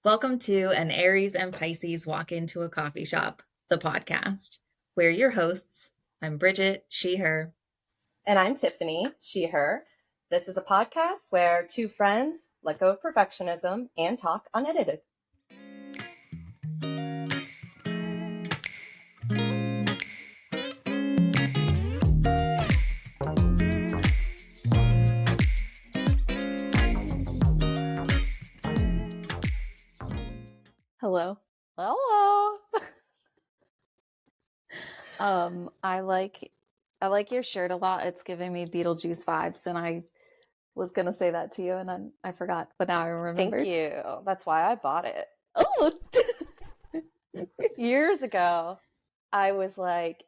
Welcome to An Aries and Pisces Walk Into a Coffee Shop, the podcast. We're your hosts. I'm Bridget, she, her. And I'm Tiffany, she, her. This is a podcast where two friends let go of perfectionism and talk unedited. Hello. Hello. I like your shirt a lot. It's giving me Beetlejuice vibes, and I was gonna say that to you, and then I forgot, but now I remembered. Thank you. That's why I bought it. Oh, Years ago, I was like,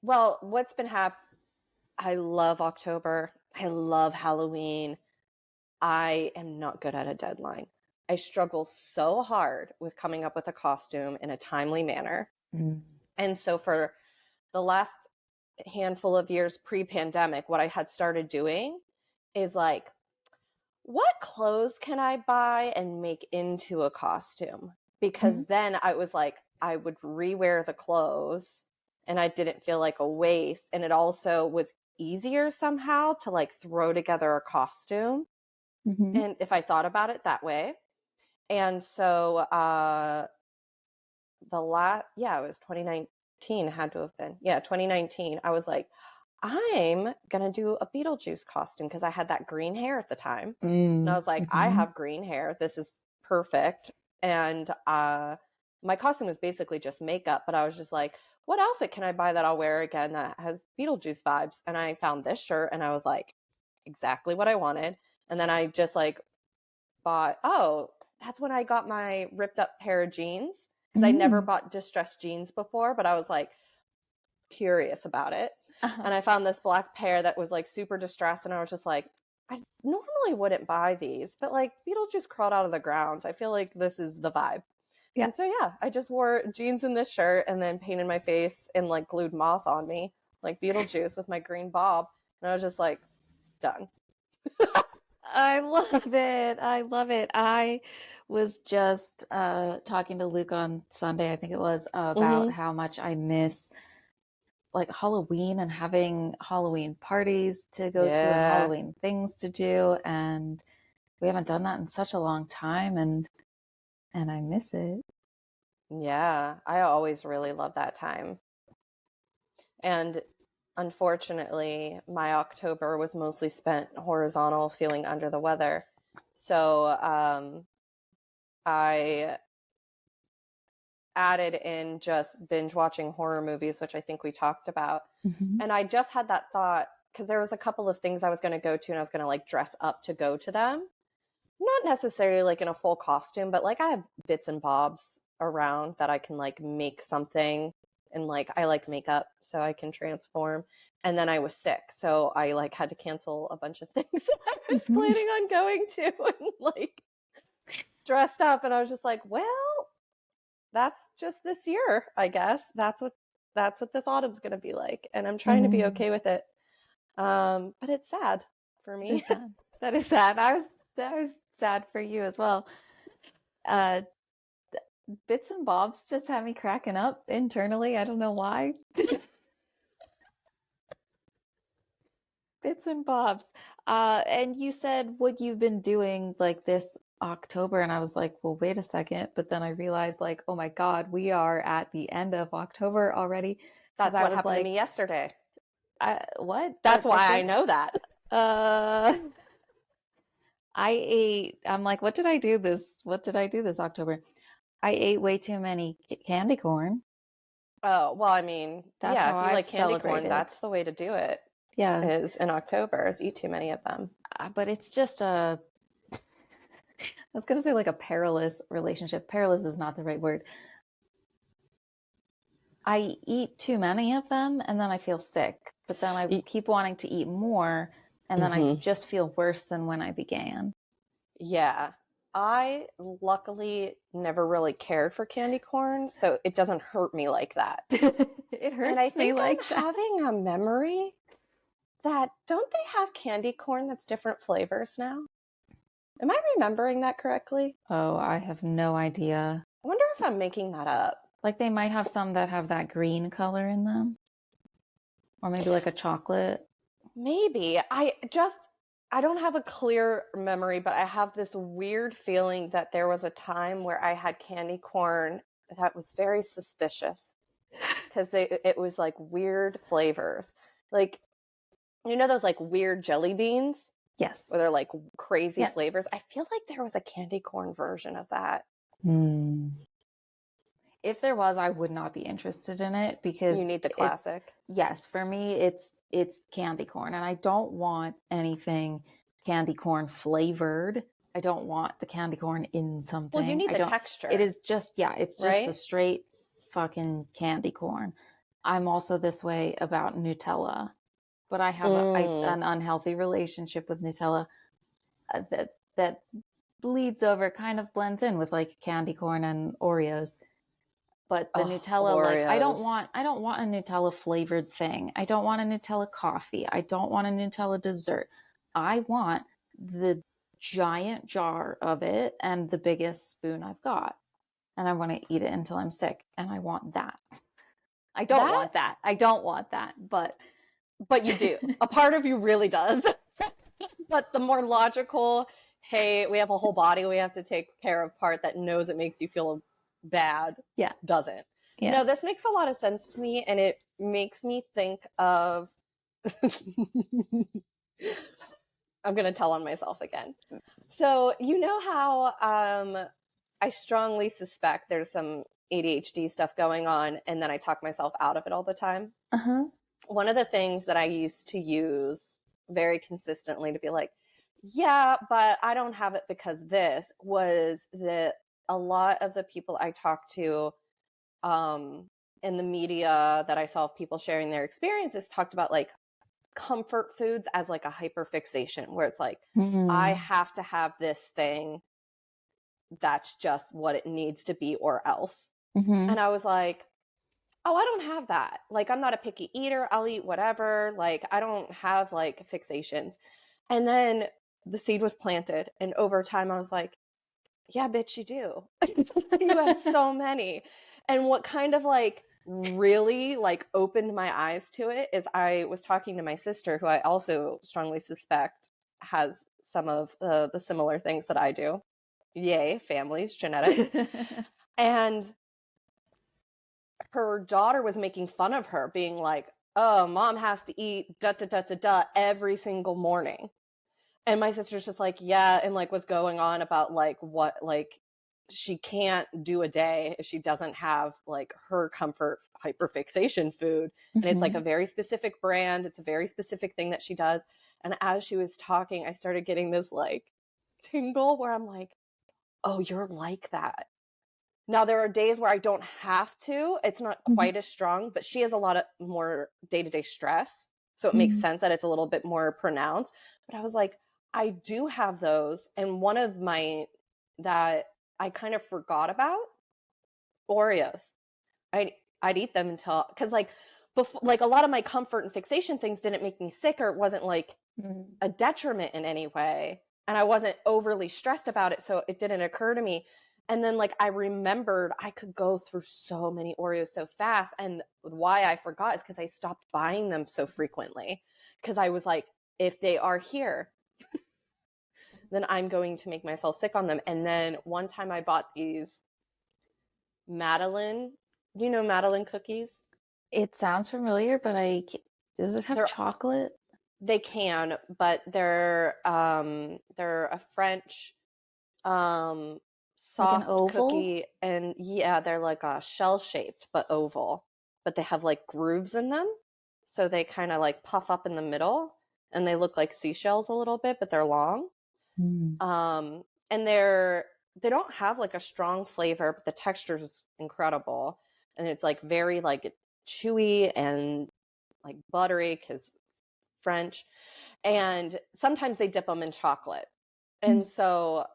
well, what's been happening? I love October. I love Halloween. I am not good at a deadline. I struggle so hard with coming up with a costume in a timely manner. And so for the last handful of years pre-pandemic, what I had started doing is like, what clothes can I buy and make into a costume? Because then I was like, I would rewear the clothes and I didn't feel like a waste. And it also was easier somehow to like throw together a costume. And if I thought about it that way. And so it was 2019, had to have been. Yeah, 2019. I was like, I'm going to do a Beetlejuice costume because I had that green hair at the time. And I was like, I have green hair. This is perfect. And my costume was basically just makeup, but I was just like, what outfit can I buy that I'll wear again that has Beetlejuice vibes? And I found this shirt and I was like, exactly what I wanted. And then I just like bought, that's when I got my ripped up pair of jeans because I never bought distressed jeans before, but I was like curious about it. And I found this black pair that was like super distressed. And I was just like, I normally wouldn't buy these, but like Beetlejuice crawled out of the ground. I feel like this is the vibe. Yeah. And so, yeah, I just wore jeans and this shirt and then painted my face and like glued moss on me, like Beetlejuice with my green bob. And I was just like, done. I love it. I love it. I was just talking to Luke on Sunday, I think it was, about how much I miss like Halloween and having Halloween parties to go to and Halloween things to do. And we haven't done that in such a long time, and I miss it. Yeah, I always really love that time. And unfortunately, my October was mostly spent horizontal, feeling under the weather. So I added in just binge watching horror movies, which I think we talked about. And I just had that thought because there was a couple of things I was going to go to and I was going to like dress up to go to them. Not necessarily like in a full costume, but like I have bits and bobs around that I can like make something. And like I like makeup, so I can transform. And then I was sick, so I like had to cancel a bunch of things that I was planning on going to and like dressed up. And I was just like, well, that's just this year, I guess. That's what this autumn's going to be like, and I'm trying to be okay with it. But it's sad for me. That is sad. That was sad for you as well. Bits and bobs just have me cracking up internally. I don't know why. Bits and bobs. And you said what you've been doing like this October, and I was like, well, wait a second. But then I realized, like, oh my God, we are at the end of October already. That's what happened to me yesterday. What? That's why I know that. I ate, I'm like, what did I do this October? I ate way too many candy corn. Oh, well, I mean, That's if how you like I've candy corn, celebrated. that's the way to do it. Yeah. Is in October, is eat too many of them. But it's just I was going to say like a perilous relationship. Perilous is not the right word. I eat too many of them and then I feel sick, but then I keep wanting to eat more and then I just feel worse than when I began. Yeah. I luckily never really cared for candy corn, so it doesn't hurt me like that. It hurts and I think me like I'm having a memory that don't they have candy corn that's different flavors now? Am I remembering that correctly? Oh, I have no idea. I wonder if I'm making that up. Like they might have some that have that green color in them, or maybe like a chocolate. Maybe. I don't have a clear memory, but I have this weird feeling that there was a time where I had candy corn that was very suspicious because it was like weird flavors. Like, you know those like weird jelly beans Yes. where they're like crazy Yeah. flavors? I feel like there was a candy corn version of that. Hmm. If there was, I would not be interested in it You because need the it, classic. yes, for me it's candy corn and I don't want anything candy corn flavored. I don't want the candy corn in Well, you something. need I the don't it texture, is just yeah, it's just the right? straight fucking candy corn. I'm also this way about Nutella, but I have Mm. an unhealthy relationship with Nutella that bleeds over, kind of blends in with like candy corn and Oreos. But the Oh, Nutella, like Oreos. I don't want a Nutella flavored thing. I don't want a Nutella coffee. I don't want a Nutella dessert. I want the giant jar of it and the biggest spoon I've got. And I want to eat it until I'm sick. And I want that. I don't That, want that. I don't want that. But but you do. A part of you really does. But the more logical, hey, we have a whole body we have to take care of part that knows it makes you feel bad yeah, doesn't. yeah. No, this makes a lot of sense to me, and it makes me think of. I'm going to tell on myself again. So, you know how I strongly suspect there's some ADHD stuff going on, and then I talk myself out of it all the time? Uh huh. One of the things that I used to use very consistently to be like, yeah, but I don't have it because this was that a lot of the people I talked to um, in the media that I saw of people sharing their experiences talked about like comfort foods as like a hyperfixation, where it's like, I Mm-hmm. have to have this thing. That's just what it needs to be, or else. Mm-hmm. And I was like, oh, I don't have that. Like, I'm not a picky eater. I'll eat whatever. Like, I don't have like fixations. And then the seed was planted. And over time, I was like, yeah, bitch, you do. You have so many. And what kind of like really like opened my eyes to it is I was talking to my sister, who I also strongly suspect has some of the similar things that I do. Yay, families, genetics. And her daughter was making fun of her, being like, oh, mom has to eat da da da da da every single morning. And my sister's just like, yeah, and like was going on about like what like she can't do a day if she doesn't have like her comfort hyperfixation food. And it's like a Mm-hmm. very specific brand. It's a very specific thing that she does. And as she was talking, I started getting this like tingle where I'm like, oh, you're like that. Now, there are days where I don't have to. It's not quite as strong, but she has a lot of more day to day stress. So it makes Mm-hmm. sense that it's a little bit more pronounced. But I was like, I do have those. And one of my that I kind of forgot about, Oreos. I'd eat them until, because like before, like a lot of my comfort and fixation things didn't make me sick, or it wasn't like Mm-hmm. a detriment in any way, and I wasn't overly stressed about it, so it didn't occur to me. And then like I remembered I could go through so many Oreos so fast, and why I forgot is because I stopped buying them so frequently, because I was like, if they are here, then I'm going to make myself sick on them. And then one time I bought these Madeline, you know, Madeline cookies. It sounds familiar, but does it have They're chocolate? they can, but they're a French um Like an soft oval? cookie, and yeah, they're like a shell shaped but oval, but they have like grooves in them, so they kind of like puff up in the middle, and they look like seashells a little bit, but they're long. Mm. And they don't have like a strong flavor, but the texture is incredible, and it's like very like chewy and like buttery because French. And sometimes they dip them in chocolate. And Mm. so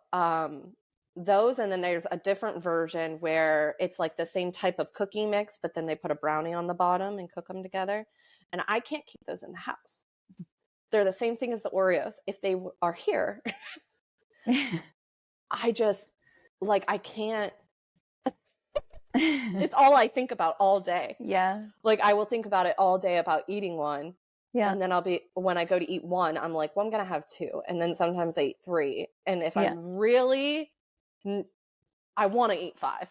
those, and then there's a different version where it's like the same type of cookie mix, but then they put a brownie on the bottom and cook them together. And I can't keep those in the house. They're the same thing as the Oreos. If they are here, I just, like, I can't, it's all I think about all day. Yeah. Like, I will think about it all day about eating one. Yeah. And then when I go to eat one, I'm like, well, I'm going to have two. And then sometimes I eat three. And if Yeah. I'm really, I want to eat five.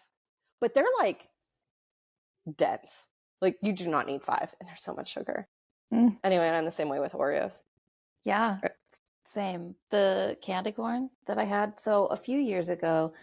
But they're like dense. Like, you do not need five. And there's so much sugar. Mm. Anyway, and I'm the same way with Oreos. Yeah. Same. The candy corn that I had. So a few years ago,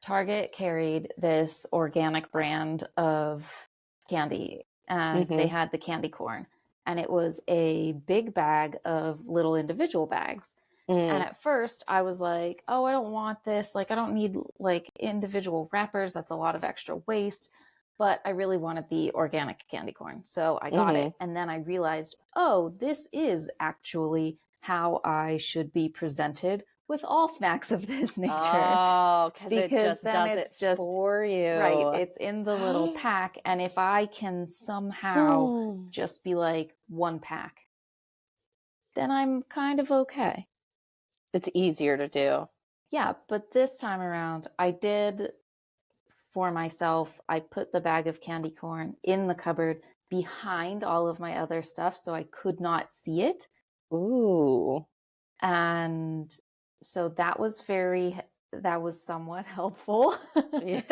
Target carried this organic brand of candy, and they Mm-hmm. had the candy corn. And it was a big bag of little individual bags. And Mm. at first, I was like, oh, I don't want this. Like, I don't need like individual wrappers. That's a lot of extra waste. But I really wanted the organic candy corn. So I got Mm-hmm. it. And then I realized, oh, this is actually how I should be presented with all snacks of this nature. Oh, because it Because just then does it it's just, for right, you. it's in the little pack. And if I can somehow Hmm. just be like one pack, then I'm kind of okay. It's easier to do. Yeah, but this time around, I did for myself, I put the bag of candy corn in the cupboard behind all of my other stuff so I could not see it. Ooh. And so that was somewhat helpful. Yeah.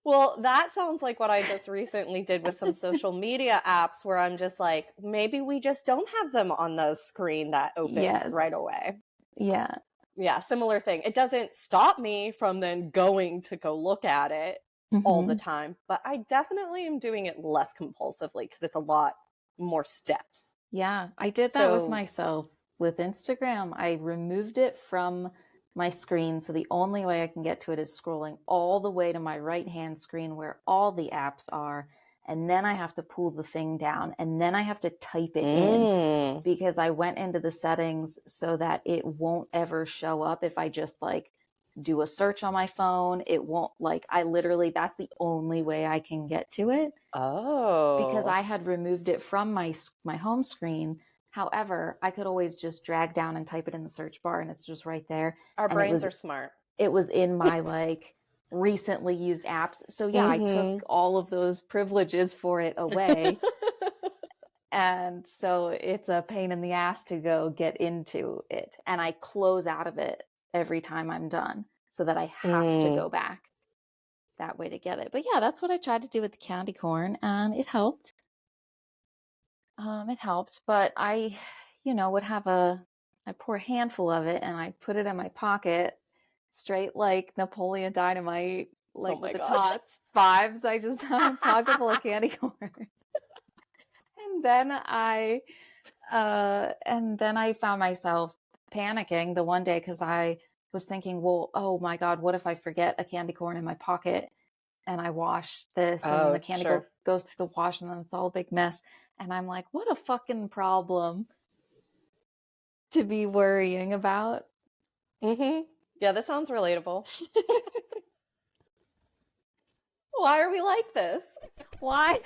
Well, that sounds like what I just recently did with some social media apps where I'm just like, maybe we just don't have them on the screen that opens right Yes. away. Yeah. Yeah, similar thing. It doesn't stop me from then going to go look at it all the Hmm. time, but I definitely am doing it less compulsively because it's a lot more steps. Yeah, I did that with So, myself with Instagram. I removed it from my screen, so the only way I can get to it is scrolling all the way to my right-hand screen where all the apps are, and then I have to pull the thing down, and then I have to type it in mm, because I went into the settings so that it won't ever show up if I just like do a search on my phone. It won't like I literally that's the only way I can get to it because oh, I had removed it from my home screen. However, I could always just drag down and type it in the search bar and it's just right there. our And brains are smart. it was in my like recently used apps. So yeah, I took Mm-hmm. all of those privileges for it away. And so it's a pain in the ass to go get into it. And I close out of it every time I'm done so that I have to Mm. go back that way to get it. But yeah, that's what I tried to do with the candy corn and it helped. It helped, but I, would have I pour a handful of it and I put it in my pocket straight like Napoleon Dynamite, Oh like with my the gosh. tots vibes. I just have a pocket full of candy corn. And then I found myself panicking the one day because I was thinking, well, oh my God, what if I forget a candy corn in my pocket and I wash this and then the Oh, candy sure. goes through the wash and then it's all a big mess. And I'm like, what a fucking problem to be worrying about. Mm-hmm. Yeah, this sounds relatable. Why are we like this? Why?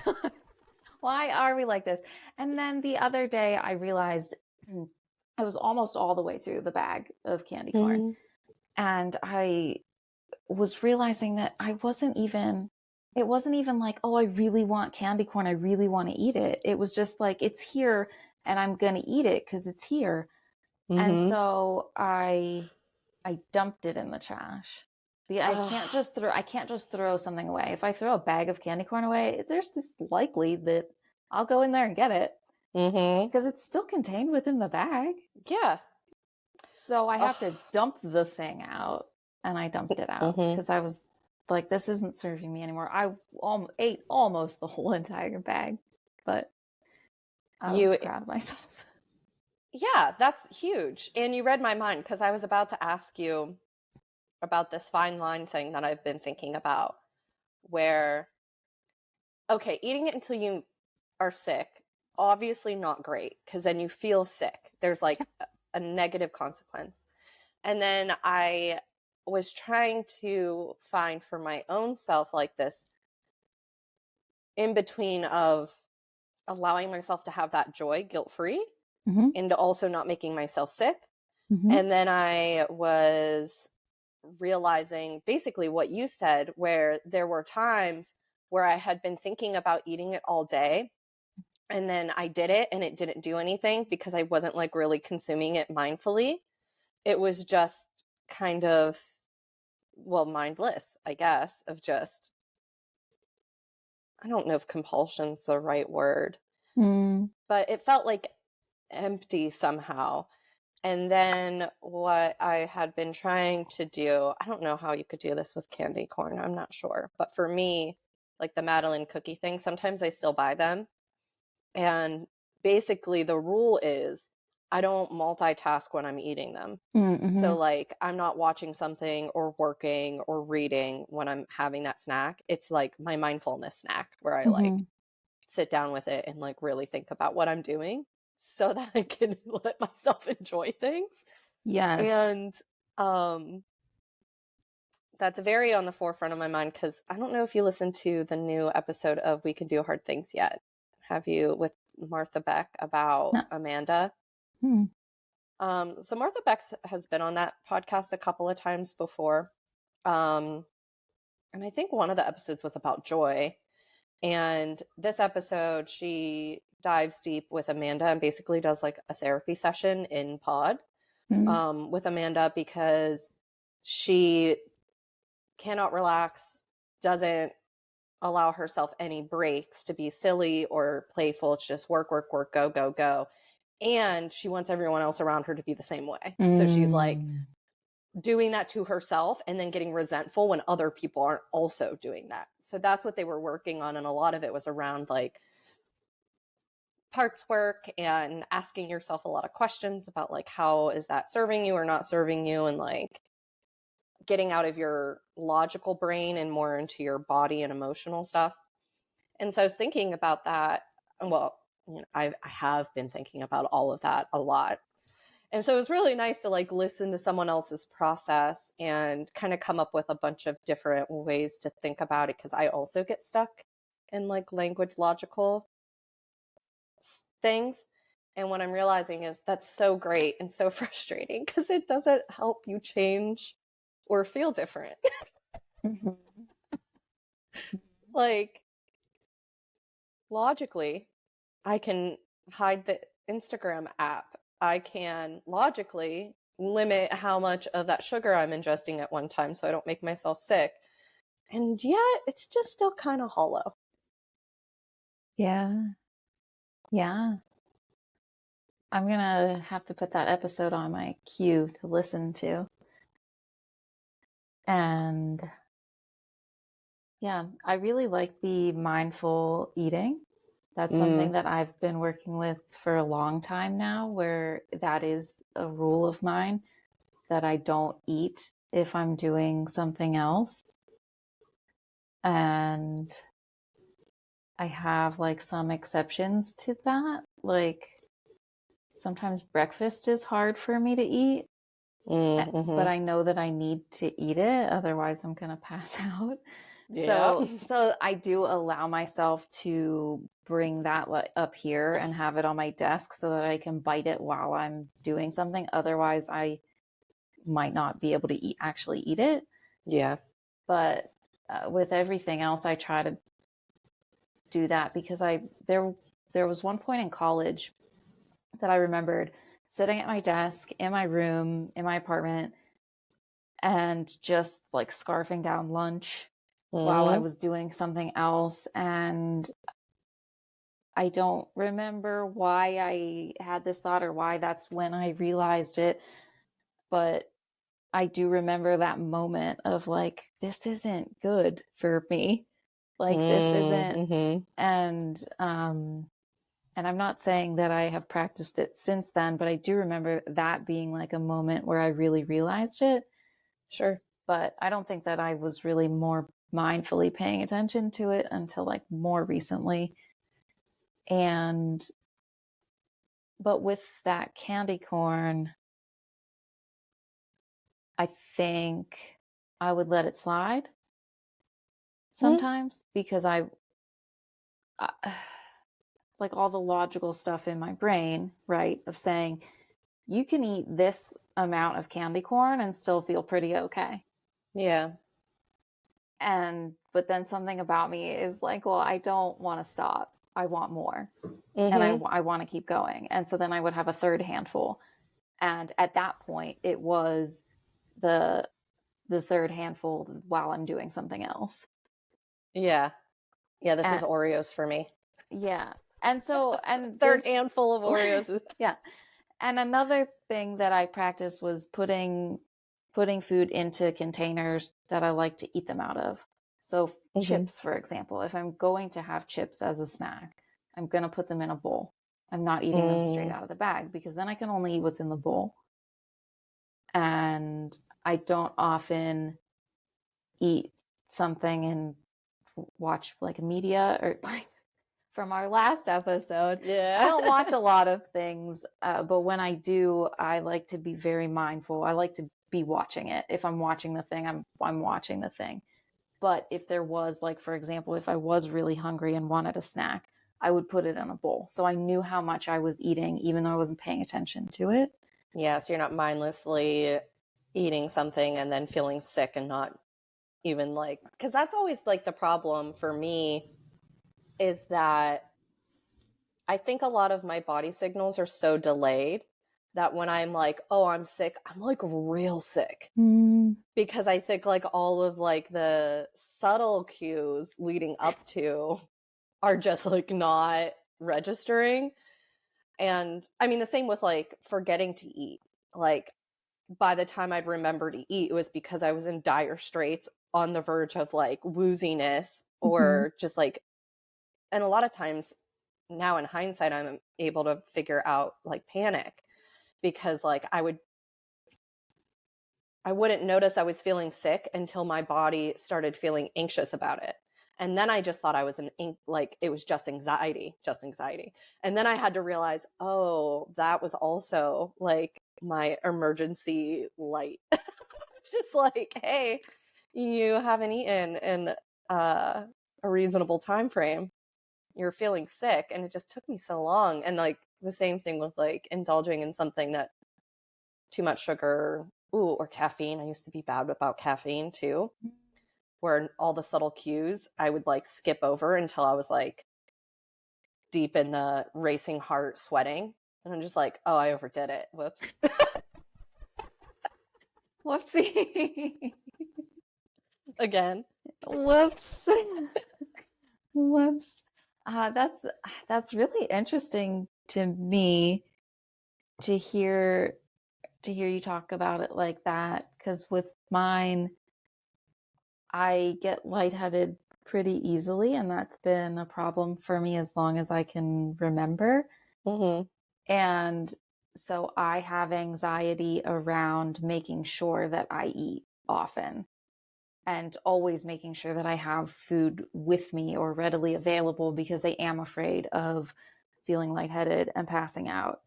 Why are we like this? And then the other day I realized I was almost all the way through the bag of candy corn. Mm-hmm. And I was realizing that it wasn't even like, oh, I really want candy corn. I really want to eat it. It was just like, it's here and I'm going to eat it because it's here. And Mm-hmm. so I dumped it in the trash. Ugh. I can't just throw something away. If I throw a bag of candy corn away, there's this likely that I'll go in there and get it Mm-hmm. because it's still contained within the bag. Yeah. So I have to Ugh. dump the thing out, and I dumped it out Mm-hmm. because I was like, this isn't serving me anymore. I ate almost the whole entire bag, but I was You, proud of myself. yeah, that's huge. And you read my mind because I was about to ask you about this fine line thing that I've been thinking about where, okay, eating it until you are sick, obviously not great because then you feel sick. There's like a negative consequence. And then I was trying to find for my own self like this in between of allowing myself to have that joy guilt free Mm-hmm. and also not making myself sick. And then I was realizing basically what you said, where there were times where I had been thinking about eating it all day, and then I did it and it didn't do anything because I wasn't like really consuming it mindfully. It was just kind of, well, mindless, I guess, of just, I don't know if compulsion's the right word, but it felt like empty somehow. And then what I had been trying to do, I don't know how you could do this with candy corn, I'm not sure. But for me, like the Madeline cookie thing, sometimes I still buy them. And basically the rule is I don't multitask when I'm eating them. So like I'm not watching something or working or reading when I'm having that snack. It's like my mindfulness snack where I like sit down with it and like really think about what I'm doing so that I can let myself enjoy things. Yes. And that's very on the forefront of my mind because I don't know if you listened to the new episode of We Can Do Hard Things yet. Have you, with Martha Beck about No. Amanda? So Martha Beck has been on that podcast a couple of times before. And I think one of the episodes was about joy. And this episode, she dives deep with Amanda and basically does like a therapy session in pod with Amanda because she cannot relax, doesn't allow herself any breaks to be silly or playful. It's just work, work, work, go, go, go. And she wants everyone else around her to be the same way. So she's like doing that to herself and then getting resentful when other people aren't also doing that. So that's what they were working on. And a lot of it was around like parts work and asking yourself a lot of questions about like, how is that serving you or not serving you? And like getting out of your logical brain and more into your body and emotional stuff. And so I was thinking about that. Well, you know, I have been thinking about all of that a lot. And so it was really nice to like listen to someone else's process and kind of come up with a bunch of different ways to think about it because I also get stuck in like language logical things. And what I'm realizing is that's so great and so frustrating because it doesn't help you change or feel different. Like logically, I can hide the Instagram app. I can logically limit how much of that sugar I'm ingesting at one time so I don't make myself sick. And yet, it's just still kind of hollow. Yeah. Yeah. I'm going to have to put that episode on my queue to listen to. And yeah, I really like the mindful eating. That's something that I've been working with for a long time now, where that is a rule of mine that I don't eat if I'm doing something else. And I have like some exceptions to that. Like sometimes breakfast is hard for me to eat, but I know that I need to eat it, otherwise I'm gonna pass out. Yeah. So I do allow myself to bring that up here and have it on my desk so that I can bite it while I'm doing something. Otherwise, I might not be able to actually eat it. Yeah. But with everything else, I try to do that because there was one point in college that I remembered sitting at my desk in my room in my apartment and just like scarfing down lunch while I was doing something else. And I don't remember why I had this thought or why that's when I realized it, but I do remember that moment of like, this isn't good for me. Like this isn't, and I'm not saying that I have practiced it since then, but I do remember that being like a moment where I really realized it. Sure. But I don't think that I was really more mindfully paying attention to it until like more recently. But with that candy corn, I think I would let it slide sometimes because I like all the logical stuff in my brain, right, of saying you can eat this amount of candy corn and still feel pretty okay. Yeah. But then something about me is like, well, I don't want to stop. I want more. And Mm-hmm. I want to keep going. And so then I would have a third handful. And at that point, it was the third handful while I'm doing something else. Yeah. Yeah, this is And Oreos for me. yeah. And so, and Third this, handful of Oreos. yeah. And another thing that I practiced was putting food into containers that I like to eat them out of. So Mm-hmm. chips, for example, if I'm going to have chips as a snack, I'm going to put them in a bowl. I'm not eating them straight Mm. out of the bag because then I can only eat what's in the bowl. And I don't often eat something and watch like media or like from our last episode. I Yeah. don't watch a lot of things, but when I do, I like to be very mindful. I like to be watching it. If I'm watching the thing, I'm watching the thing. But if there was, like, for example, if I was really hungry and wanted a snack, I would put it in a bowl. So I knew how much I was eating, even though I wasn't paying attention to it. Yeah, so you're not mindlessly eating something and then feeling sick and not even like, because that's always like the problem for me is that I think a lot of my body signals are so delayed that when I'm like, oh, I'm sick, I'm like real sick. Because I think like all of like the subtle cues leading up to are just like not registering. And I mean, the same with like forgetting to eat. Like by the time I'd remember to eat, it was because I was in dire straits on the verge of like wooziness Mm-hmm. or just like, and a lot of times now in hindsight, I'm able to figure out like panic because like I wouldn't notice I was feeling sick until my body started feeling anxious about it. And then I just thought I was like it was just anxiety, just anxiety. And then I had to realize, oh, that was also like my emergency light. Just like, hey, you haven't eaten in a reasonable time frame. You're feeling sick, and it just took me so long. And like the same thing with like indulging in something that too much sugar, or caffeine. I used to be bad about caffeine too, where all the subtle cues I would like skip over until I was like deep in the racing heart, sweating. And I'm just like, oh, I overdid it. Whoops. Whoopsie. Again. Whoops. Whoops. That's really interesting to me to hear you talk about it like that, because with mine, I get lightheaded pretty easily, and that's been a problem for me as long as I can remember. Mm-hmm. And so I have anxiety around making sure that I eat often and always making sure that I have food with me or readily available because I am afraid of feeling lightheaded and passing out.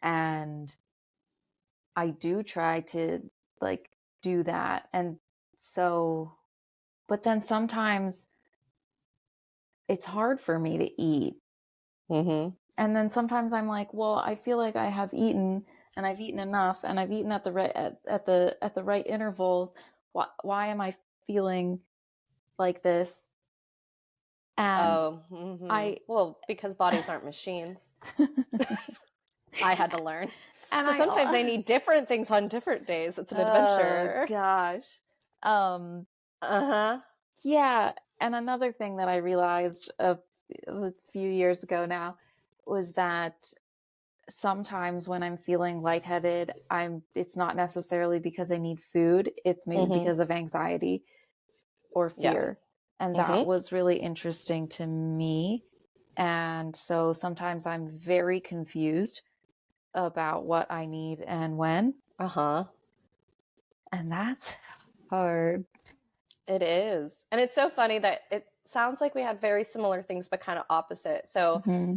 And I do try to like do that. And so, but then sometimes it's hard for me to eat. Mm-hmm. And then sometimes I'm like, well, I feel like I have eaten and I've eaten enough and I've eaten at the right at the right intervals. Why am I feeling like this? And Oh, mm-hmm. I Well, because bodies aren't machines. I had to learn. and So sometimes I need different things on different days. It's an oh adventure. gosh. Um Uh-huh. yeah, and another thing that I realized a few years ago now was that sometimes when I'm feeling lightheaded, it's not necessarily because I need food, it's maybe Mm-hmm. because of anxiety or Yeah. fear. And that Mm-hmm. was really interesting to me. And so sometimes I'm very confused about what I need and when. Uh-huh. And that's hard. It is. And it's so funny that it sounds like we had very similar things, but kind of opposite. So, Mm-hmm.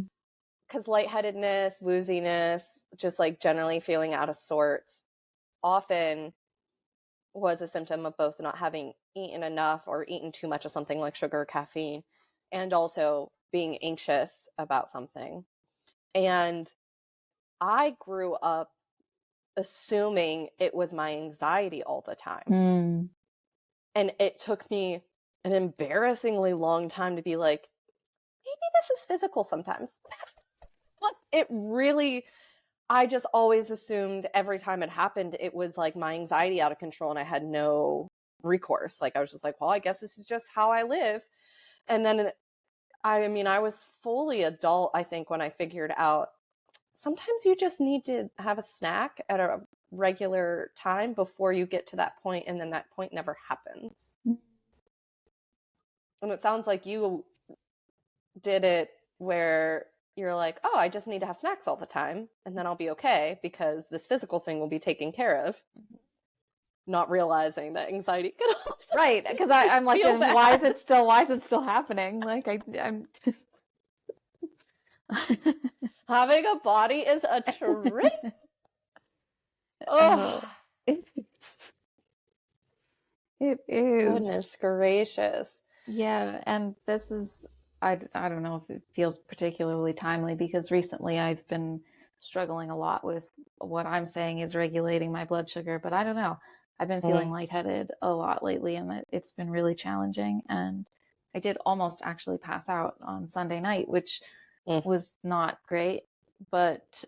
because lightheadedness, wooziness, just like generally feeling out of sorts, often was a symptom of both not having eaten enough or eaten too much of something like sugar or caffeine, and also being anxious about something. And I grew up assuming it was my anxiety all the time. Mm. And it took me an embarrassingly long time to be like, maybe this is physical sometimes. But it really, I just always assumed every time it happened, it was like my anxiety out of control and I had no recourse. Like I was just like, well, I guess this is just how I live. And then I mean, I was fully adult, I think, when I figured out sometimes you just need to have a snack at a regular time before you get to that point, and then that point never happens. And it sounds like you did it where you're like, oh, I just need to have snacks all the time, and then I'll be okay because this physical thing will be taken care of. Not realizing that anxiety can also Right, make because you I'm like, feel then why is bad. it still happening? Like I'm Having a body is a trip. oh, Oh, it's, it is. goodness gracious. Yeah, and this is, I don't know if it feels particularly timely because recently I've been struggling a lot with what I'm saying is regulating my blood sugar, but I don't know. I've been feeling Mm, lightheaded a lot lately, and it's been really challenging. And I did almost actually pass out on Sunday night, which mm. was not great. But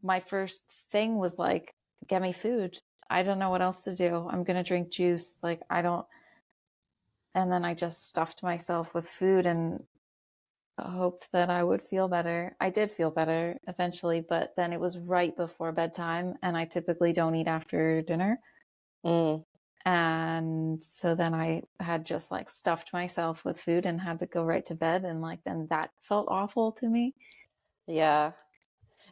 my first thing was like, get me food. I don't know what else to do. I'm gonna drink juice. Like I don't. And then I just stuffed myself with food and hoped that I would feel better. I did feel better eventually, but then it was right before bedtime, and I typically don't eat after dinner. Mm, And so then I had just like stuffed myself with food and had to go right to bed. And like, then that felt awful to me. yeah.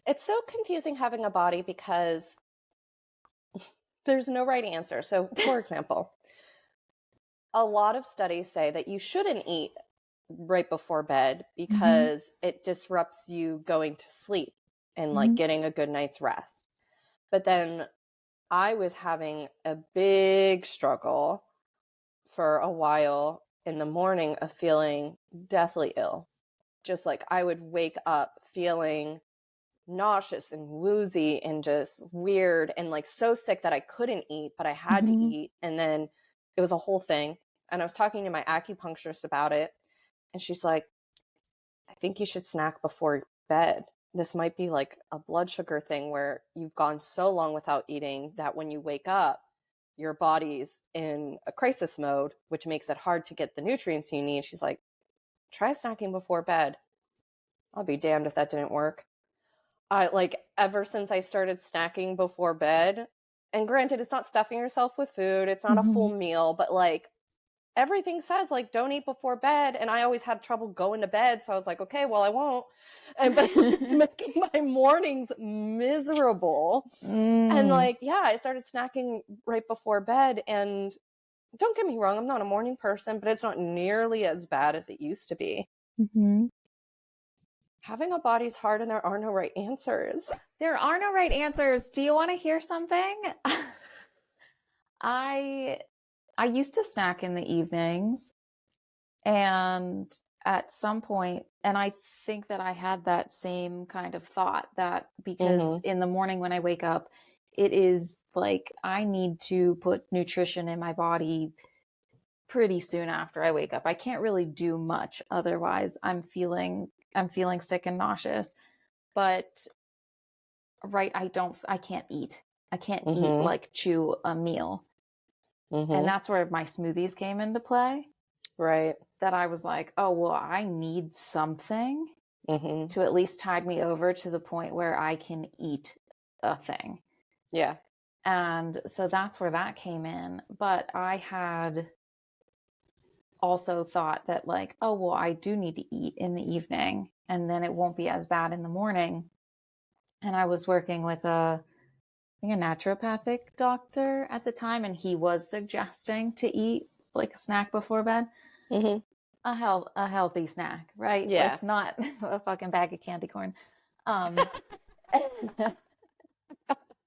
It's so confusing having a body because there's no right answer. So, for example, a lot of studies say that you shouldn't eat right before bed Mm-hmm. because it disrupts you going to sleep and like Mm-hmm. getting a good night's rest. But then I was having a big struggle for a while in the morning of feeling deathly ill. Just like I would wake up feeling nauseous and woozy and just weird and like so sick that I couldn't eat, but I had to Mm-hmm. eat. And then it was a whole thing. And I was talking to my acupuncturist about it. And she's like, I think you should snack before bed. This might be like a blood sugar thing where you've gone so long without eating that when you wake up, your body's in a crisis mode, which makes it hard to get the nutrients you need. She's like, try snacking before bed. I'll be damned if that didn't work. I like ever since I started snacking before bed, and granted, it's not stuffing yourself with food, it's not a Mm-hmm. full meal, but like everything says like don't eat before bed, and I always had trouble going to bed, so I was like, okay, well I won't, and but it's making my mornings miserable. And Mm. like, yeah, I started snacking right before bed, and don't get me wrong, I'm not a morning person, but it's not nearly as bad as it used to be. Mm-hmm. Having a body's hard, and there are no right answers. There are no right answers. Do you want to hear something? I I used to snack in the evenings, and at some point, and I think that I had that same kind of thought that because Mm-hmm. in the morning when I wake up, it is like I need to put nutrition in my body pretty soon after I wake up. I can't really do much otherwise. I'm feeling sick and nauseous. But right, I can't eat. I can't eat Mm-hmm. like chew a meal. And Mm-hmm. that's where my smoothies came into play. Right. That I was like, oh, well, I need something Mm-hmm. to at least tide me over to the point where I can eat a thing. Yeah. And so that's where that came in. But I had also thought that, like, oh, well, I do need to eat in the evening and then it won't be as bad in the morning. And I was working with I think a naturopathic doctor at the time, and he was suggesting to eat like a snack before bed. Mm-hmm. A healthy snack, right? Yeah. Like not a fucking bag of candy corn. Um,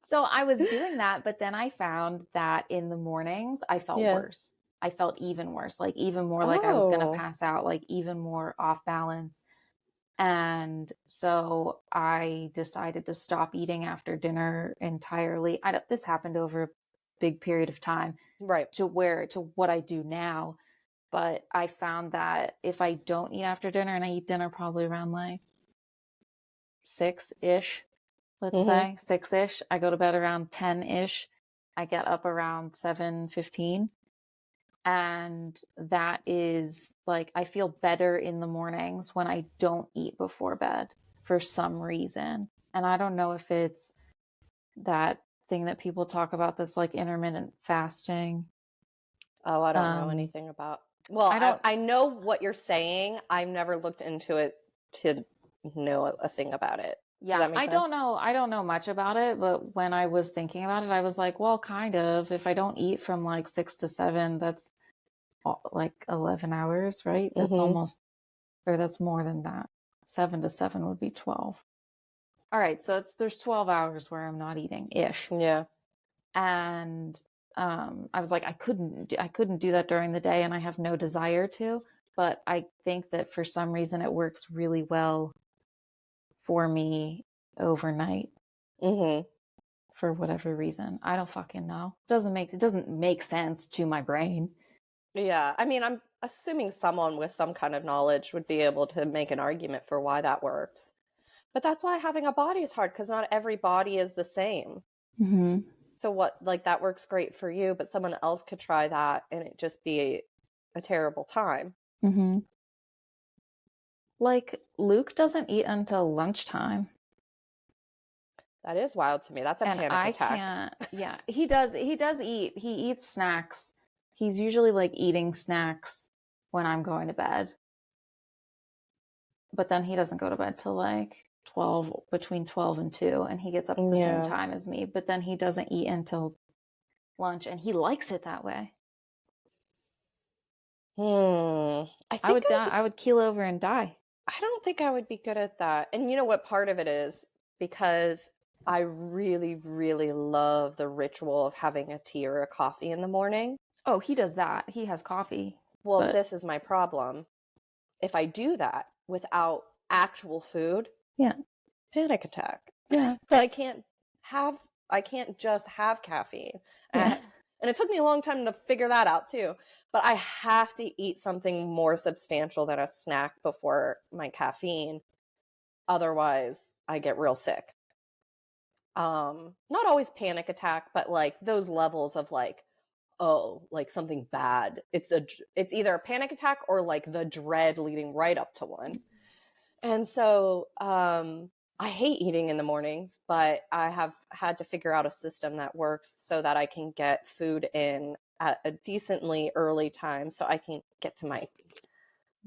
so I was doing that, but then I found that in the mornings I felt Yeah. worse. I felt even worse, like even more like I was gonna Oh. pass out, like even more off balance. And so I decided to stop eating after dinner entirely. This happened over a big period of time Right. to what I do now. But I found that if I don't eat after dinner, and I eat dinner probably around like 6-ish, let's Mm-hmm. say 6-ish, I go to bed around 10-ish, I get up around 7:15. And that is like, I feel better in the mornings when I don't eat before bed for some reason. And I don't know if it's that thing that people talk about that's like intermittent fasting. Oh, I don't know Um, anything about. Well, I don't, I know what you're saying. I've never looked into it to know a thing about it. Does yeah, that make sense? I don't know much about it, but when I was thinking about it, I was like, well, kind of. If I don't eat from like 6 to 7, that's like 11 hours, right? That's Mm-hmm. almost, or that's more than that. 7 to 7 would be 12. All right, so there's 12 hours where I'm not eating ish. Yeah. And I was like, I couldn't do that during the day, and I have no desire to, but I think that for some reason it works really well for me overnight Mm-hmm. for whatever reason. I don't fucking know. It doesn't make sense to my brain. Yeah. I mean, I'm assuming someone with some kind of knowledge would be able to make an argument for why that works. But that's why having a body is hard because not every body is the same. Mm-hmm. So what, like that works great for you, but someone else could try that and it just be a terrible time. Mm-hmm. Like Luke doesn't eat until lunchtime. That is wild to me. That's a And panic I attack. can't. Yeah, he does eat. He eats snacks. He's usually like eating snacks when I'm going to bed, but then he doesn't go to bed till like 12, between 12 and 2, and he gets up at the same Yeah. time as me, but then he doesn't eat until lunch, and he likes it that way. I think I would keel over and die. I don't think I would be good at that. And you know what part of it is? Because I really, really love the ritual of having a tea or a coffee in the morning. Oh, he does that. He has coffee, Well, but this is my problem. If I do that without actual food, yeah, panic attack. yeah, I can't have I can't just have caffeine. yeah. And it took me a long time to figure that out too. But I have to eat something more substantial than a snack before my caffeine. Otherwise, I get real sick. Not always panic attack, but like those levels of like, oh, like something bad. It's either a panic attack or like the dread leading right up to one. And so I hate eating in the mornings, but I have had to figure out a system that works so that I can get food in at a decently early time so I can get to my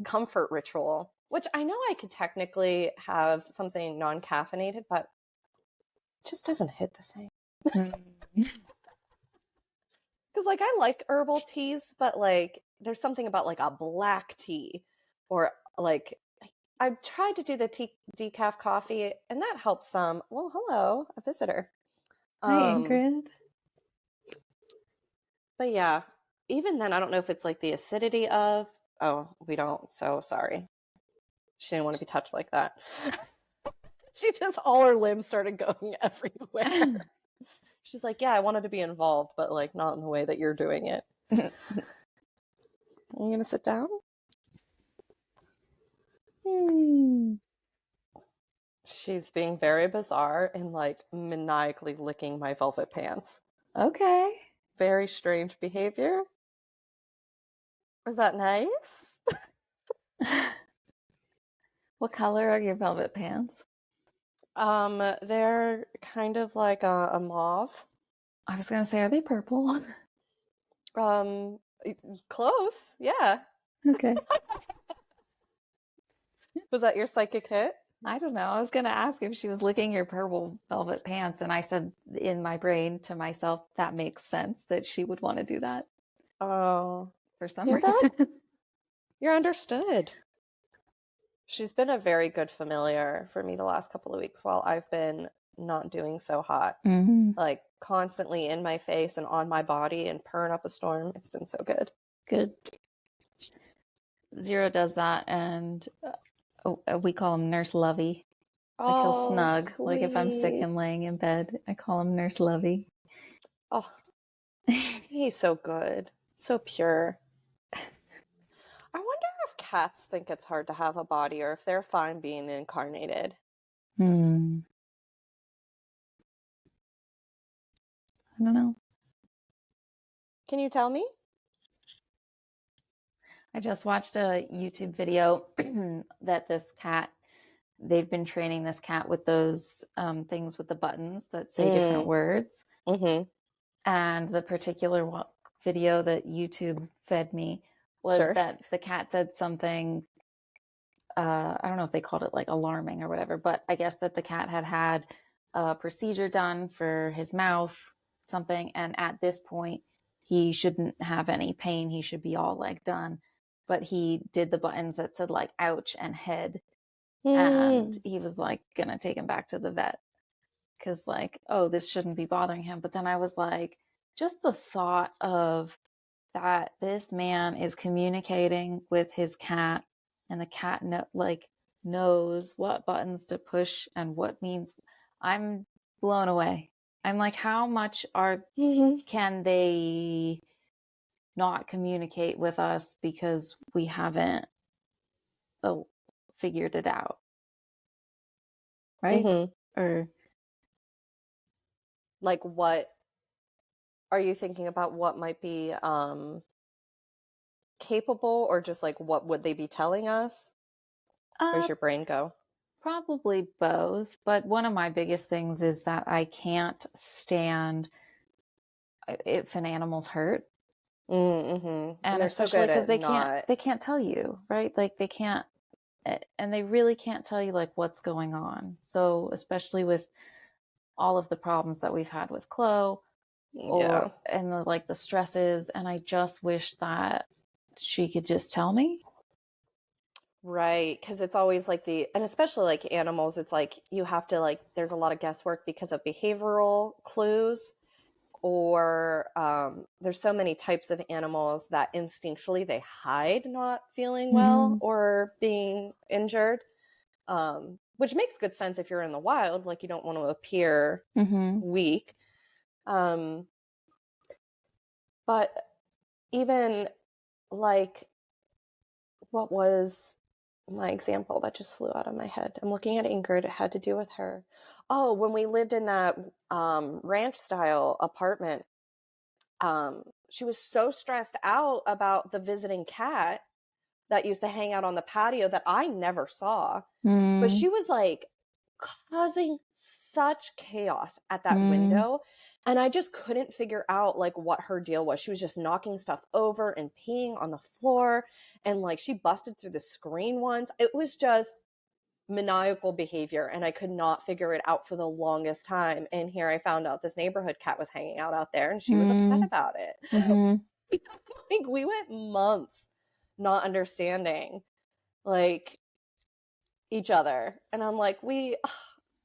comfort ritual, which I know I could technically have something non caffeinated, but it just doesn't hit the same. Because like I like herbal teas, but like there's something about like a black tea or like I've tried to do the decaf coffee and that helps some. Well, hello, a visitor. Hi, Um, Ingrid. but yeah, even then I don't know if it's like the acidity of oh, we don't. So sorry. She didn't want to be touched like that. She just all her limbs started going everywhere. She's like, "Yeah, I wanted to be involved, but like not in the way that you're doing it." Are you going to sit down? She's being very bizarre and like maniacally licking my velvet pants. Okay. Very strange behavior. Is that nice? What color are your velvet pants? They're kind of like a mauve. I was gonna say, are they purple? Um, close. Yeah. Okay. Was that your psychic hit? I don't know. I was gonna ask if she was licking your purple velvet pants, and I said in my brain to myself, that makes sense that she would want to do that Oh, for some hear that? reason. You're understood. She's been a very good familiar for me the last couple of weeks while I've been not doing so hot. Mm-hmm. Like constantly in my face and on my body and purring up a storm. It's been so good. Good. Zero does that, and we call him Nurse Lovey. Like he'll Oh, snug. Like if I'm sick sweet. and laying in bed, I call him Nurse Lovey. Oh, he's so good. So pure. I wonder if cats think it's hard to have a body or if they're fine being incarnated. Hmm. I don't know. Can you tell me? I just watched a YouTube video that they've been training this cat with those things with the buttons that say different Mm, words. mm-hmm. And the particular video that YouTube fed me was Sure. that the cat said something. I don't know if they called it like alarming or whatever, but I guess that the cat had had a procedure done for his mouth, something, and at this point, he shouldn't have any pain. He should be all like done. But he did the buttons that said like ouch and head, and Mm, he was like gonna take him back to the vet because like, oh, this shouldn't be bothering him. But then I was like, just the thought of that this man is communicating with his cat and the cat knows what buttons to push and what means. I'm blown away. I'm like, how much are mm-hmm. can they not communicate with us because we haven't uh, figured it out, right? Mm-hmm. Or Like, what are you thinking about? What might be capable, or just like what would they be telling us? Where's uh your brain go? probably both, but one of my biggest things is that I can't stand if an animal's hurt, Mm-hmm. And and they're so especially good because at not. they can't tell you, right? Like they can't, and they really can't tell you like what's going on. So especially with all of the problems that we've had with Chloe, Yeah. or and the stresses, and I just wish that she could just tell me. Right, because it's always like and especially like animals, it's like you have to like, there's a lot of guesswork because of behavioral clues, or there's so many types of animals that instinctually they hide not feeling well Mm-hmm. or being injured, which makes good sense if you're in the wild, like you don't want to appear Mm-hmm. weak. Um, but even like, what was my example that just flew out of my head? I'm looking at Ingrid. It had to do with her. Oh, when we lived in that ranch style apartment, she was so stressed out about the visiting cat that used to hang out on the patio that I never saw. But Mm-hmm. she was like causing such chaos at that window. And I just couldn't figure out like what her deal was. She was just knocking stuff over and peeing on the floor. And like she busted through the screen once. It was just maniacal behavior. And I could not figure it out for the longest time. And here I found out this neighborhood cat was hanging out there and she was upset about it. Mm-hmm. Like we went months not understanding like each other. And I'm like,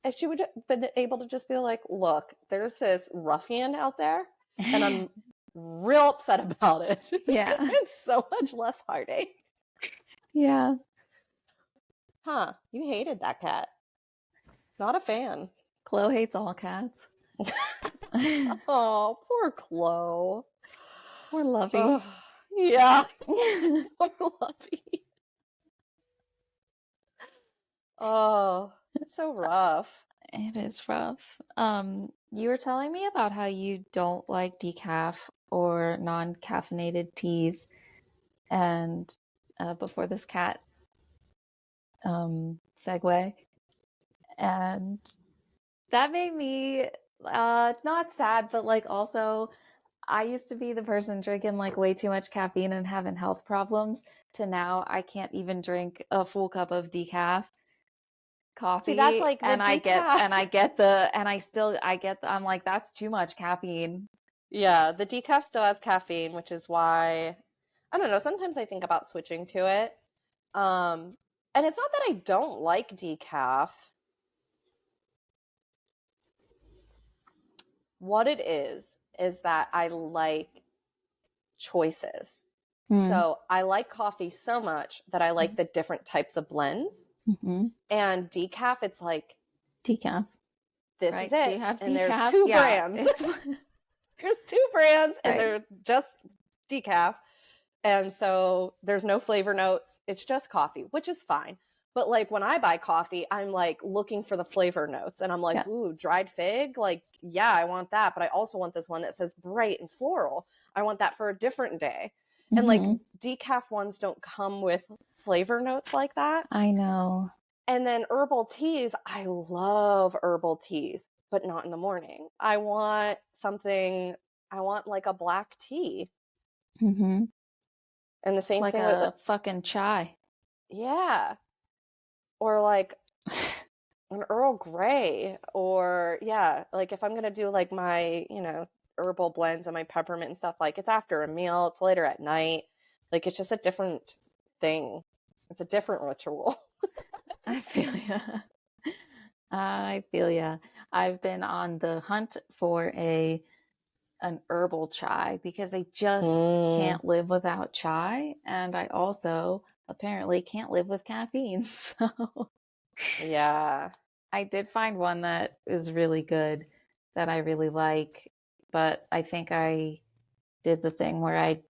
if she would have been able to just be like, look, there's this ruffian out there and I'm real upset about it. Yeah. It's so much less heartache. Yeah. Huh, you hated that cat. Not a fan. Chloe hates all cats. Oh, poor Chloe. Poor Oh, Lovey. yeah. Poor Luffy. Oh, so rough. It is rough. You were telling me about how you don't like decaf or non-caffeinated teas, and before this cat segue, and that made me not sad, but like also, I used to be the person drinking like way too much caffeine and having health problems. To now, I can't even drink a full cup of decaf See, that's coffee, like the and decaf. I'm like, that's too much caffeine. Yeah, the decaf still has caffeine, which is why I don't know, sometimes I think about switching to it. Um, and it's not that I don't like decaf. What it is that I like choices. Mm. So I like coffee so much that I like the different types of blends. And decaf, it's like, Decaf. this is Right? Do it. you have And there's decaf? 2 Yeah. brands. There's 2 brands and right. they're just decaf. And so there's no flavor notes. It's just coffee, which is fine. But like when I buy coffee, I'm like looking for the flavor notes and I'm like, Yeah. ooh, dried fig. Like, yeah, I want that. But I also want this one that says bright and floral. I want that for a different day. And like decaf ones don't come with flavor notes like that. I know. And then herbal teas, I love herbal teas, but not in the morning. I want like a black tea. Mm-hmm. And the same Like thing with, a fucking chai. yeah. Or like an Earl Grey. Or, yeah, like if I'm going to do like my, herbal blends and my peppermint and stuff, like it's after a meal, it's later at night. Like it's just a different thing. It's a different ritual. I feel ya. I feel ya. I've been on the hunt for an herbal chai because I just can't live without chai, and I also apparently can't live with caffeine. So Yeah. I did find one that is really good that I really like, but I think I did the thing where I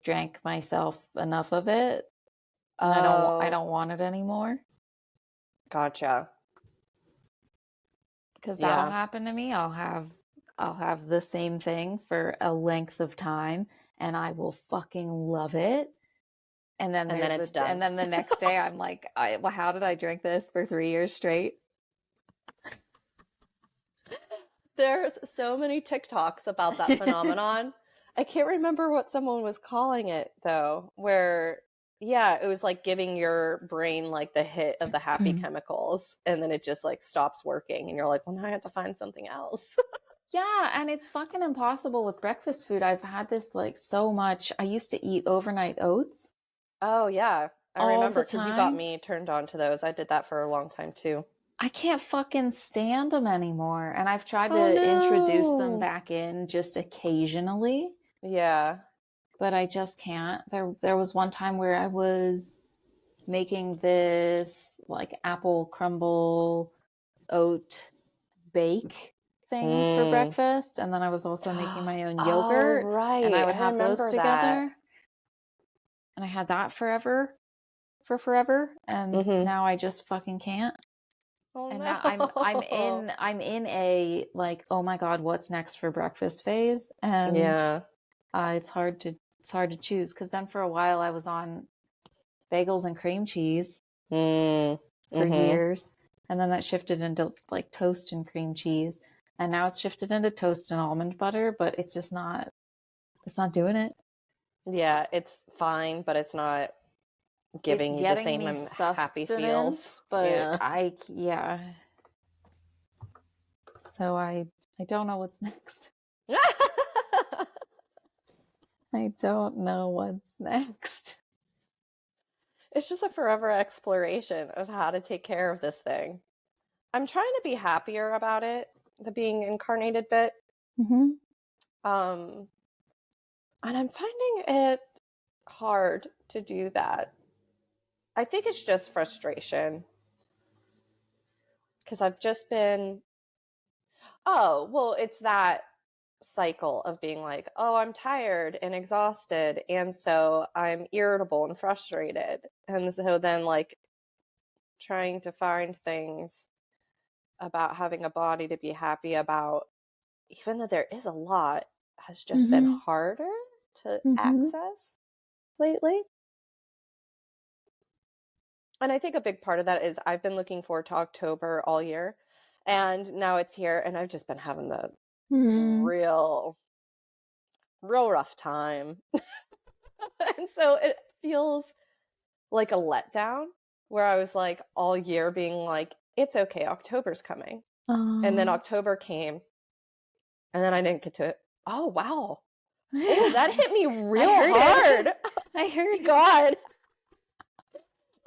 drank myself enough of it and I Oh, don't want it anymore. gotcha. Because that'll Yeah. happen to me. I'll have the same thing for a length of time and I will fucking love it. And then And then it's done. and then the next day I'm like, well, how did I drink this for 3 years straight? There's so many TikToks about that phenomenon. I can't remember what someone was calling it though, where yeah, it was like giving your brain like the hit of the happy chemicals and then it just like stops working and you're like, well, now I have to find something else. Yeah, and it's fucking impossible with breakfast food. I've had this like so much. I used to eat overnight oats Oh yeah, I all remember the because you got time. me turned on to those. I did that for a long time too. I can't fucking stand them anymore. And I've tried Oh to introduce them no. back in just occasionally, Yeah. but I just can't. There was one time where I was making this like apple crumble oat bake thing for Mm. breakfast, and then I was also making my own Oh yogurt, and I right, would I have those remember that. together, and I had that forever, and Mm-hmm. now I just fucking can't. Oh And now no. I'm in a like, oh my god, what's next for breakfast phase, and Yeah. it's hard to choose because then for a while I was on bagels and cream cheese Mm. for Mm-hmm. years, and then that shifted into like toast and cream cheese, and now it's shifted into toast and almond butter, but it's not doing it. Yeah, it's fine, but it's not It's giving you the getting same me happy feels. sustenance, but Yeah. yeah. So I don't know what's next. I don't know what's next. It's just a forever exploration of how to take care of this thing. I'm trying to be happier about it, the being incarnated bit. Mm-hmm. Um, and I'm finding it hard to do that. I think it's just frustration because I've just been, oh, well, it's that cycle of being like, oh, I'm tired and exhausted. And so I'm irritable and frustrated. And so then, like, trying to find things about having a body to be happy about, even though there is a lot, has just been Mm-hmm. harder to Mm-hmm. access lately. And I think a big part of that is I've been looking forward to October all year. And now it's here, and I've just been having the Mm-hmm. real, real rough time. And so it feels like a letdown where I was like all year being like, it's okay, October's coming. And then October came, and then I didn't get to it. Oh, wow. Oh, that hit me I real heard hard. it. I heard it. God.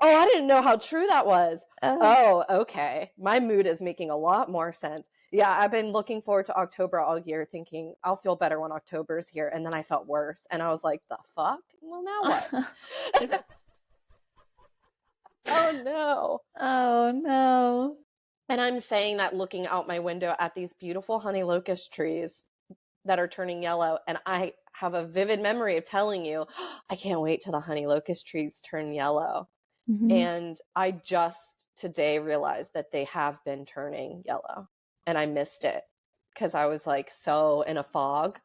Oh, I didn't know how true that was. Uh, Oh, okay. My mood is making a lot more sense. Yeah, I've been looking forward to October all year thinking I'll feel better when October's here. And then I felt worse. And I was like, the fuck? Well, now what? Oh no. Oh no. And I'm saying that looking out my window at these beautiful honey locust trees that are turning yellow. And I have a vivid memory of telling you, I can't wait till the honey locust trees turn yellow. Mm-hmm. And I just today realized that they have been turning yellow. And I missed it because I was like so in a fog.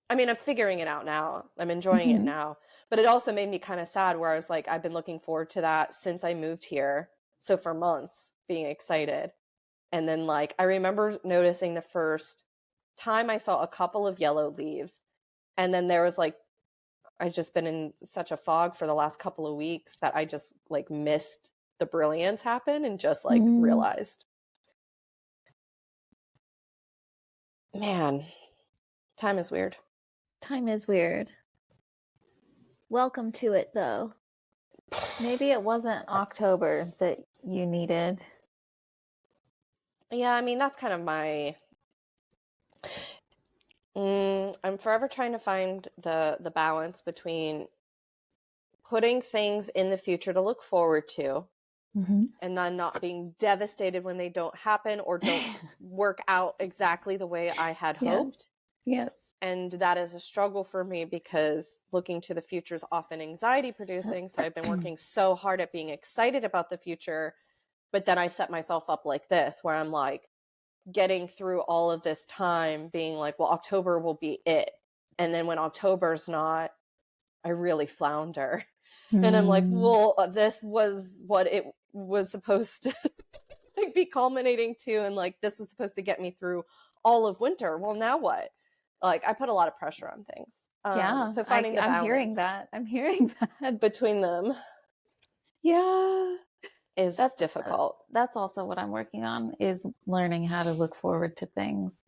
I mean, I'm figuring it out now. I'm enjoying it Mm-hmm. now. But it also made me kind of sad where I was like, I've been looking forward to that since I moved here. So for months, being excited. And then, like, I remember noticing the first time I saw a couple of yellow leaves. And then there was like, I've just been in such a fog for the last couple of weeks that I just like missed the brilliance happen and just like Mm. realized, man, time is weird. Time is weird. Welcome to it, though. Maybe it wasn't October that you needed. Yeah, I mean, that's kind of my. I'm forever trying to find the balance between putting things in the future to look forward to Mm-hmm. and then not being devastated when they don't happen or don't work out exactly the way I had Yes. hoped. Yes. And that is a struggle for me because looking to the future is often anxiety producing. So I've been working so hard at being excited about the future. But then I set myself up like this, where I'm like getting through all of this time being like, well, October will be it. And then when October's not, I really flounder. And I'm like, Mm. well, this was what it was supposed to like, be culminating to. And like, this was supposed to get me through all of winter. Well, now what? Like, I put a lot of pressure on things. Yeah, So finding the I'm hearing balance that. I'm hearing that. between them Yeah. is difficult. That's also what I'm working on, is learning how to look forward to things.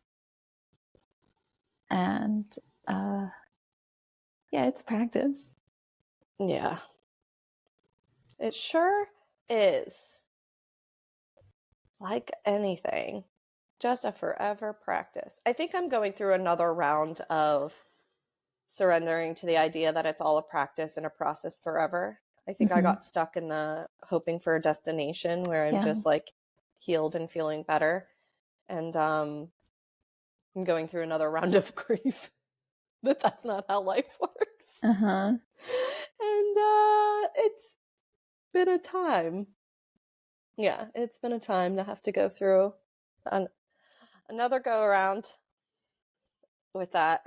And yeah, it's a practice. Yeah. It sure is. Like anything, just a forever practice. I think I'm going through another round of surrendering to the idea that it's all a practice and a process forever. I think I Mm-hmm. got stuck in the hoping for a destination where I'm Yeah. just like healed and feeling better. And I'm going through another round of grief that that's not how life works. Uh-huh. And it's been a time. Yeah, it's been a time to have to go through another go around with that.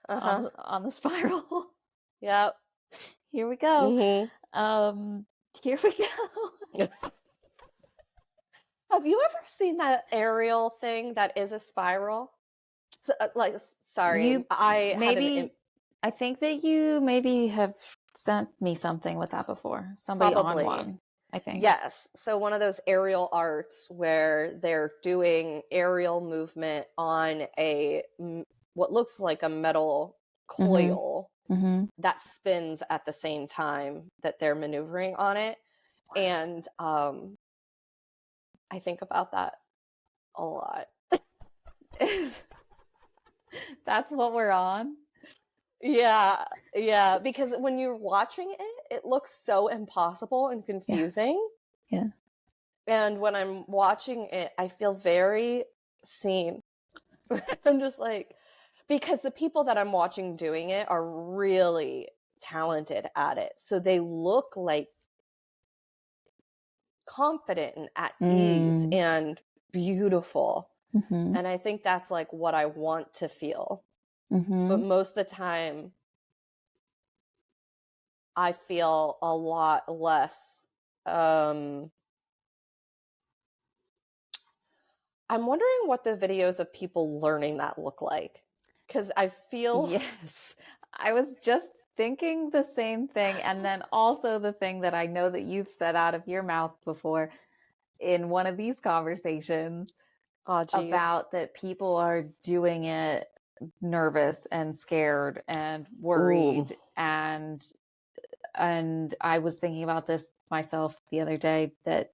Uh-huh. On the spiral. Yep. Here we go. Mm-hmm. Here we go. Have you ever seen that aerial thing that is a spiral? So, like, sorry, You I had an maybe I think that you maybe have sent me something with that before. Somebody on probably. one, I think. Yes. So one of those aerial arts where they're doing aerial movement on what looks like a metal Mm-hmm. coil Mm-hmm. that spins at the same time that they're maneuvering on it. And I think about that a lot. That's what we're on. Yeah, yeah, because when you're watching it, it looks so impossible and confusing. Yeah. And when I'm watching it, I feel very seen. I'm just like, because the people that I'm watching doing it are really talented at it. So they look like confident and at ease Mm. and beautiful. Mm-hmm. And I think that's like what I want to feel. But Mm-hmm. most of the time, I feel a lot less. I'm wondering what the videos of people learning that look like. Because I feel. Yes. I was just thinking the same thing. And then also the thing that I know that you've said out of your mouth before in one of these conversations Oh, geez. about that people are doing it nervous and scared and Ooh. worried, and I was thinking about this myself the other day, that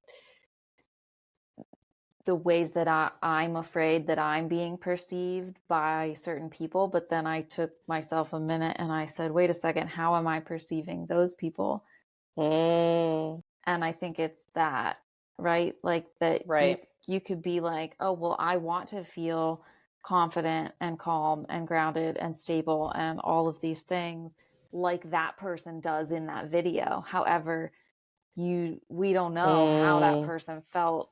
the ways that I'm afraid that I'm being perceived by certain people, but then I took myself a minute and I said, wait a second, how am I perceiving those people? Mm, And I think it's that, right? Like that right. you could be like, oh, well, I want to feel confident and calm and grounded and stable and all of these things like that person does in that video. However, we don't know how that Mm, person felt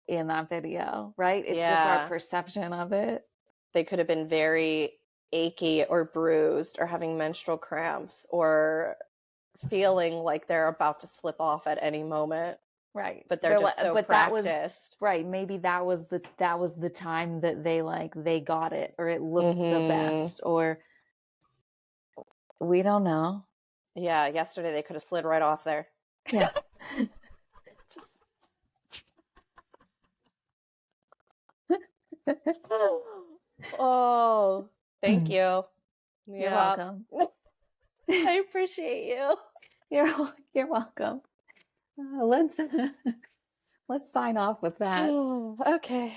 in that video, right? It's just our yeah. perception of it. They could have been very achy or bruised or having menstrual cramps or feeling like they're about to slip off at any moment, Right. but they're just so But that was practiced. right. Maybe that was the time that they got it, or it looked the Mm-hmm. best, or we don't know. Yeah, yesterday they could have slid right off there. Yeah. Just Oh, thank you. You're Yeah. welcome. I appreciate you. You're welcome. Let's let's sign off with that. Okay.